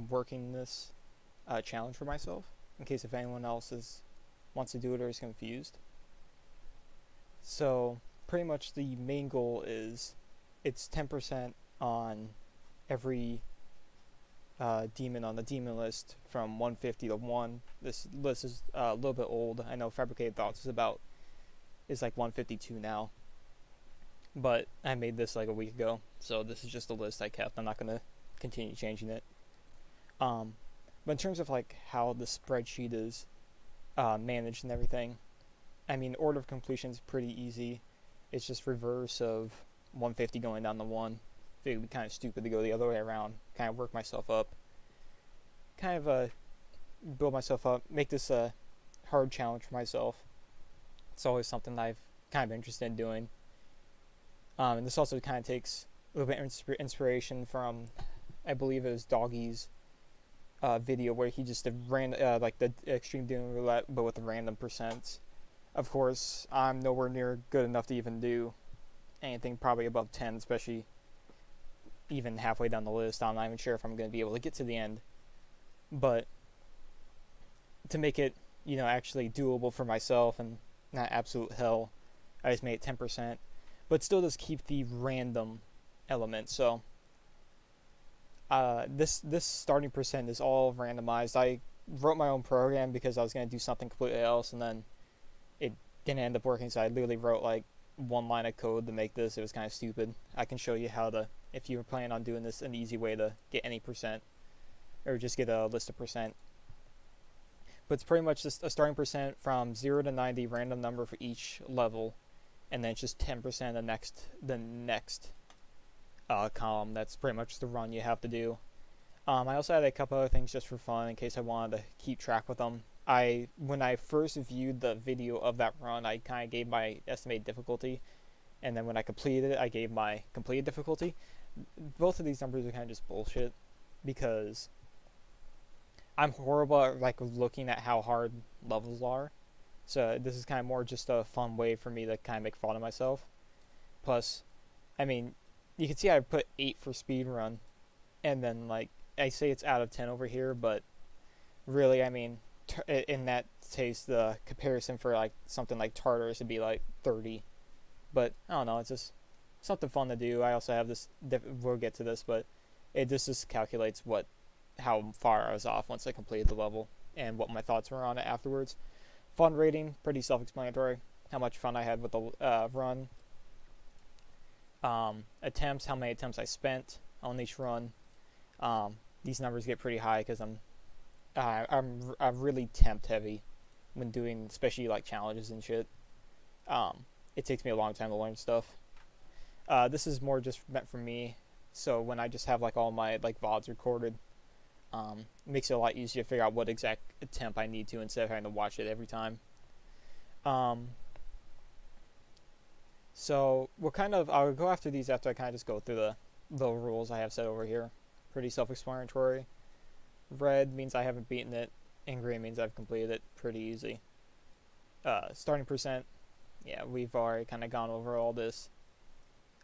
working this challenge for myself, in case if anyone else wants to do it or is confused. So pretty much the main goal is it's 10% on every demon on the demon list from 150 to 1. This list is a little bit old. I know Fabricated Thoughts is like 152 now, but I made this like a week ago, so this is just the list I kept. I'm not gonna continue changing it. But in terms of like how the spreadsheet is managed and everything, I mean, order of completion is pretty easy. It's just reverse of 150 going down to 1. It would be kind of stupid to go the other way around. Kind of work myself up. Kind of build myself up. Make this a hard challenge for myself. It's always something I've kind of interested in doing. And this also kind of takes a little bit of inspiration from, I believe it was Doggy's video where he just did like the extreme doom roulette, but with the random percents. Of course, I'm nowhere near good enough to even do anything probably above 10, especially even halfway down the list. I'm not even sure if I'm going to be able to get to the end. But to make it, actually doable for myself and not absolute hell, I just made it 10%. But still does keep the random element. So this starting percent is all randomized. I wrote my own program because I was going to do something completely else, and then it didn't end up working, so I literally wrote like one line of code to make this. It was kind of stupid. I can show you how to, if you were planning on doing this, an easy way to get any percent, or just get a list of percent. But it's pretty much just a starting percent from 0 to 90, random number for each level, and then it's just 10% the next column. That's pretty much the run you have to do. I also had a couple other things just for fun in case I wanted to keep track with them. When I first viewed the video of that run, I kind of gave my estimated difficulty, and then when I completed it, I gave my completed difficulty. Both of these numbers are kind of just bullshit, because I'm horrible at like looking at how hard levels are. So this is kind of more just a fun way for me to kind of make fun of myself. Plus, I mean, you can see I put 8 for speedrun, and then like I say it's out of 10 over here, but really, I mean, in that case, the comparison for like something like Tartarus would be like 30. But I don't know, it's just something fun to do. I also have this, we'll get to this, but it just calculates how far I was off once I completed the level and what my thoughts were on it afterwards. Fun rating, pretty self-explanatory. How much fun I had with the run. Attempts, how many attempts I spent on each run. These numbers get pretty high because I'm really temp heavy when doing, especially like challenges and shit. It takes me a long time to learn stuff. This is more just meant for me, so when I just have like all my like VODs recorded, it makes it a lot easier to figure out what exact temp I need to instead of having to watch it every time. So I'll go after these after I kind of just go through the rules I have set over here. Pretty self-explanatory. Red means I haven't beaten it, and green means I've completed it. Pretty easy. Starting percent, yeah, we've already kind of gone over all this.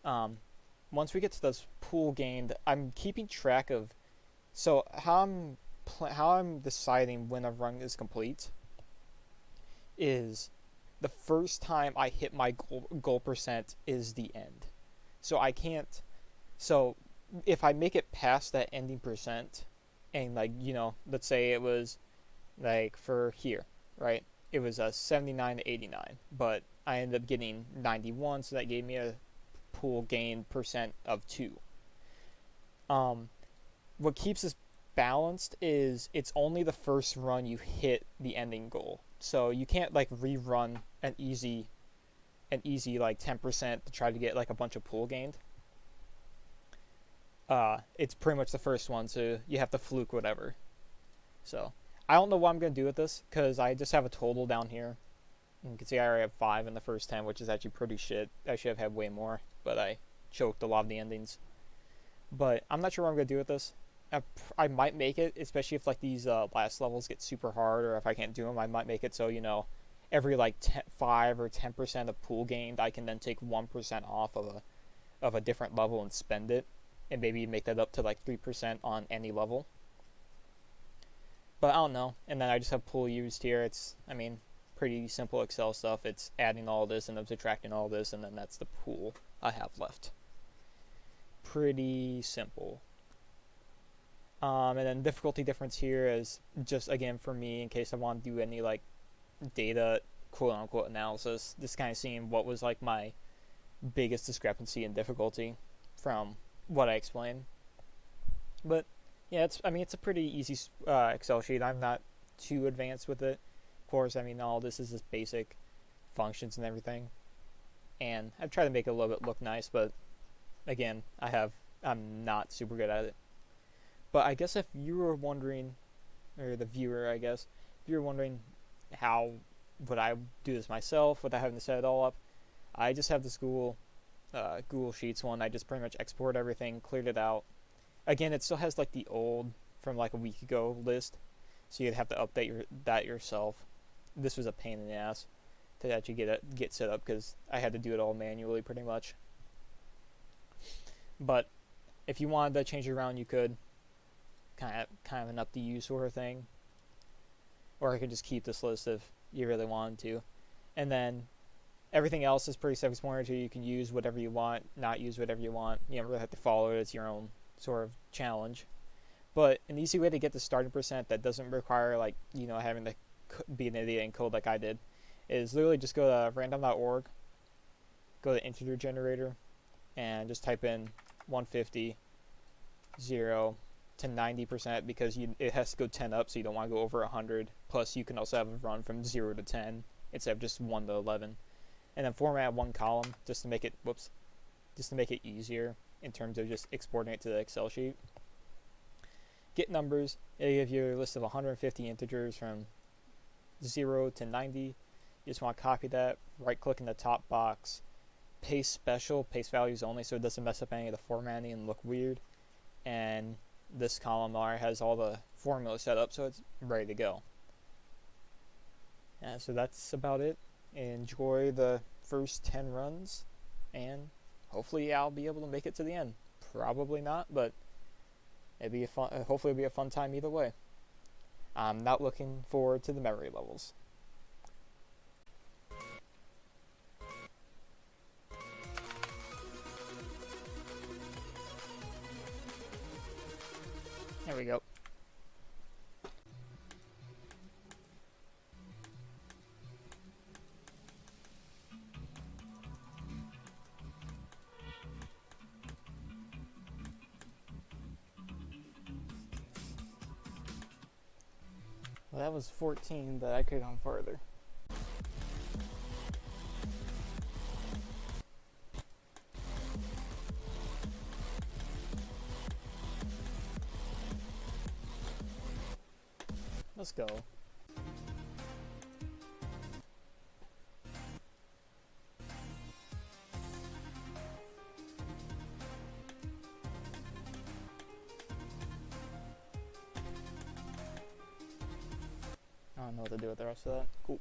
Once we get to this pool gained, I'm keeping track of. So how I'm deciding when a run is complete is the first time I hit my goal percent is the end. So I can't. So if I make it past that ending percent, and like, let's say it was like for here, right? It was a 79 to 89, but I ended up getting 91, so that gave me a pool gain percent of 2. What keeps us balanced is it's only the first run you hit the ending goal. So you can't like rerun an easy like 10% to try to get like a bunch of pool gained. It's pretty much the first one, so you have to fluke whatever. So I don't know what I'm going to do with this, because I just have a total down here. You can see I already have 5 in the first 10, which is actually pretty shit. I should have had way more, but I choked a lot of the endings. But I'm not sure what I'm going to do with this. I might make it, especially if like these last levels get super hard, or if I can't do them, I might make it so, every like 5 or 10% of pool gained, I can then take 1% off of a different level and spend it, and maybe make that up to like 3% on any level. But I don't know. And then I just have pool used here. It's, I mean, pretty simple Excel stuff. It's adding all this and then subtracting all this, and then that's the pool I have left. Pretty simple. And then difficulty difference here is just, again, for me, in case I want to do any like data quote unquote analysis, just kind of seeing what was like my biggest discrepancy in difficulty from what I explained. But yeah, it's a pretty easy Excel sheet. I'm not too advanced with it. Of course, I mean, all this is just basic functions and everything. And I've tried to make it a little bit look nice, but again, I'm not super good at it. But I guess if you were wondering, or the viewer, I guess, if you were wondering how would I do this myself without having to set it all up, I just have this Google Sheets one. I just pretty much export everything, cleared it out. Again, it still has like the old from like a week ago list, so you'd have to update that yourself. This was a pain in the ass to actually get set up because I had to do it all manually pretty much. But if you wanted to change it around, you could. Kind of an up to you sort of thing. Or I could just keep this list if you really wanted to. And then everything else is pretty self-explanatory. You can use whatever you want, not use whatever you want. You don't really have to follow it. It's your own sort of challenge. But an easy way to get the starting percent that doesn't require like, having to be an idiot and code like I did is literally just go to random.org, go to integer generator, and just type in 150, 0 to 90% because it has to go 10 up, so you don't want to go over 100. Plus, you can also have a run from 0 to 10 instead of just 1 to 11. And then format one column just to make it easier in terms of just exporting it to the Excel sheet. Get numbers. It'll give you a list of 150 integers from 0 to 90. You just want to copy that, right-click in the top box, paste special, paste values only, so it doesn't mess up any of the formatting and look weird. And this column R has all the formulas set up, so it's ready to go. And so that's about it. Enjoy the first 10 runs, and hopefully I'll be able to make it to the end. Probably not, but hopefully it'll be a fun time either way. I'm not looking forward to the memory levels. There we go. Well, that was 14, but I could have gone farther. Let's go. I don't know what to do with the rest of that. Cool.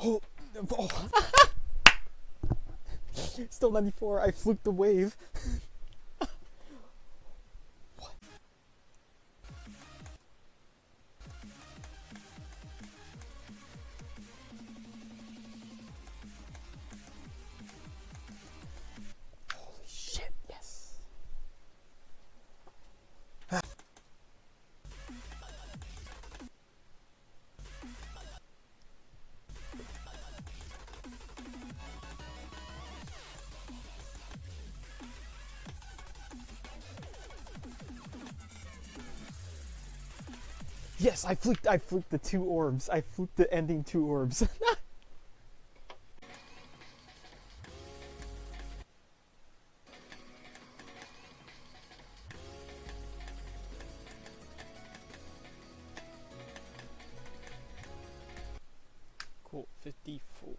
Oh, still 94. I fluked the wave. What? Holy shit, yes. Yes, I fluked the 2 orbs. I fluked the ending 2 orbs. Cool, 54.